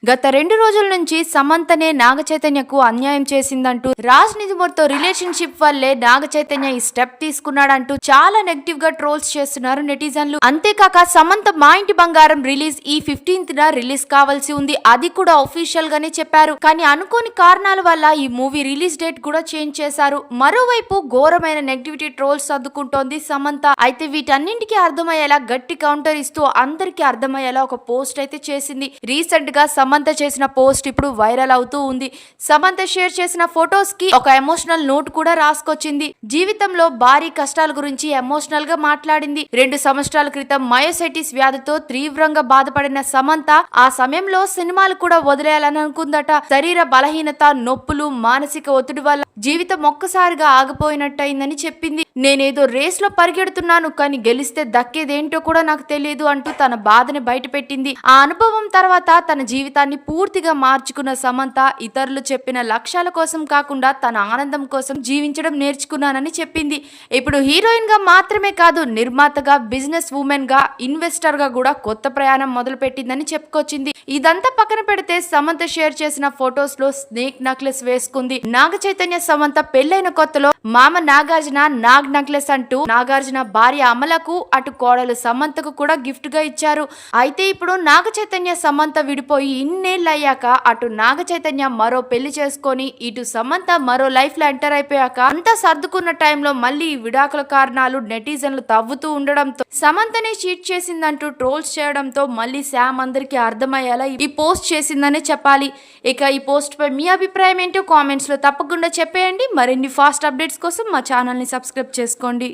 గత 2 రోజుల నుంచి సమంతనే నాగచైతన్యకు అన్యాయం చేసిందంటూ రాజ్ నిదుమర్తో రిలేషన్షిప్ వల్లే నాగచైతన్య ఈ స్టెప్ తీసుకున్నాడంటూ చాలా నెగటివ్ గా ట్రోల్స్ చేస్తున్నారు నెటిజన్లు. అంతేకాక సమంత మా ఇంటి బంగారం రిలీజ్ ఈ 15th రిలీజ్ కావాల్సి ఉంది, అది కూడా అఫీషియల్ గానే చెప్పారు. కానీ అనుకోని కారణాల వల్ల ఈ మూవీ రిలీజ్ డేట్ కూడా చేంజ్ చేశారు. మరోవైపు ఘోరమైన నెగటివిటీ ట్రోల్స్ సర్దుకుంటోంది సమంత. అయితే వీటన్నింటికి అర్థమయ్యేలా గట్టి కౌంటర్ ఇస్తూ అందరికీ అర్థమయ్యేలా ఒక పోస్ట్ అయితే చేసింది. రీసెంట్ గా సమంత చేసిన పోస్ట్ ఇప్పుడు వైరల్ అవుతూ ఉంది. సమంత షేర్ చేసిన ఫొటోస్ కి ఒక ఎమోషనల్ నోట్ కూడా రాసుకొచ్చింది. జీవితంలో భారీ కష్టాల గురించి ఎమోషనల్ గా మాట్లాడింది. 2 సంవత్సరాల క్రితం మయోసైటిస్ వ్యాధితో తీవ్రంగా బాధపడిన సమంత ఆ సమయంలో సినిమాలు కూడా వదిలేయాలని అనుకుందట. శరీర బలహీనత, నొప్పులు, మానసిక ఒత్తిడి వల్ల జీవితం ఒక్కసారిగా ఆగిపోయినట్టయిందని చెప్పింది. నేనేదో రేస్ లో పరిగెడుతున్నాను, కానీ గెలిస్తే దక్కేదేంటో కూడా నాకు తెలియదు అంటూ తన బాధని బయటపెట్టింది. ఆ అనుభవం తర్వాత తన జీవితాన్ని పూర్తిగా మార్చుకున్న సమంత ఇతరులు చెప్పిన లక్ష్యాల కోసం కాకుండా తన ఆనందం కోసం జీవించడం నేర్చుకున్నానని చెప్పింది. ఇప్పుడు హీరోయిన్ గా మాత్రమే కాదు, నిర్మాతగా, బిజినెస్ ఉమెన్ గా, ఇన్వెస్టర్ గా కూడా కొత్త ప్రయాణం మొదలు పెట్టిందని చెప్పుకొచ్చింది. ఇదంతా పక్కన పెడితే సమంత షేర్ చేసిన ఫొటోస్ లో స్నేక్ నెక్లెస్ వేసుకుంది. నాగ చైతన్య సమంత పెళ్లైన కొత్తలో మామ నాగార్జున నాగ్ నెక్లెస్ అంటూ నాగార్జున భార్య అమలకు, అటు కోడలు సమంతకు కూడా గిఫ్ట్ గా ఇచ్చారు. అయితే ఇప్పుడు నాగ చైతన్య సమంత విడిపోయి ఇన్నేళ్ళు అయ్యాక అటు నాగ చైతన్య మరో పెళ్లి చేసుకొని ఇటు సమంత మరో లైఫ్ లో ఎంటర్ అయిపోయాక అంతా సర్దుకున్న టైంలో మళ్ళీ విడాకుల కారణాలు నెటిజన్లు తవ్వుతూ ఉండడంతో సమంతనే చీట్ చేసిందంటూ ట్రోల్స్ చేయడంతో మళ్ళీ శామ్ అందరికీ అర్థమయ్యేలా ఈ పోస్ట్ చేసిందనే చెప్పాలి. ఇక ఈ పోస్ట్ పై మీ అభిప్రాయం ఏంటో కామెంట్స్ లో తప్పకుండా చెప్పేయండి. మరిన్ని ఫాస్ట్ అప్డేట్స్ కోసం మా ఛానల్ ని సబ్స్క్రైబ్ చేసుకోండి.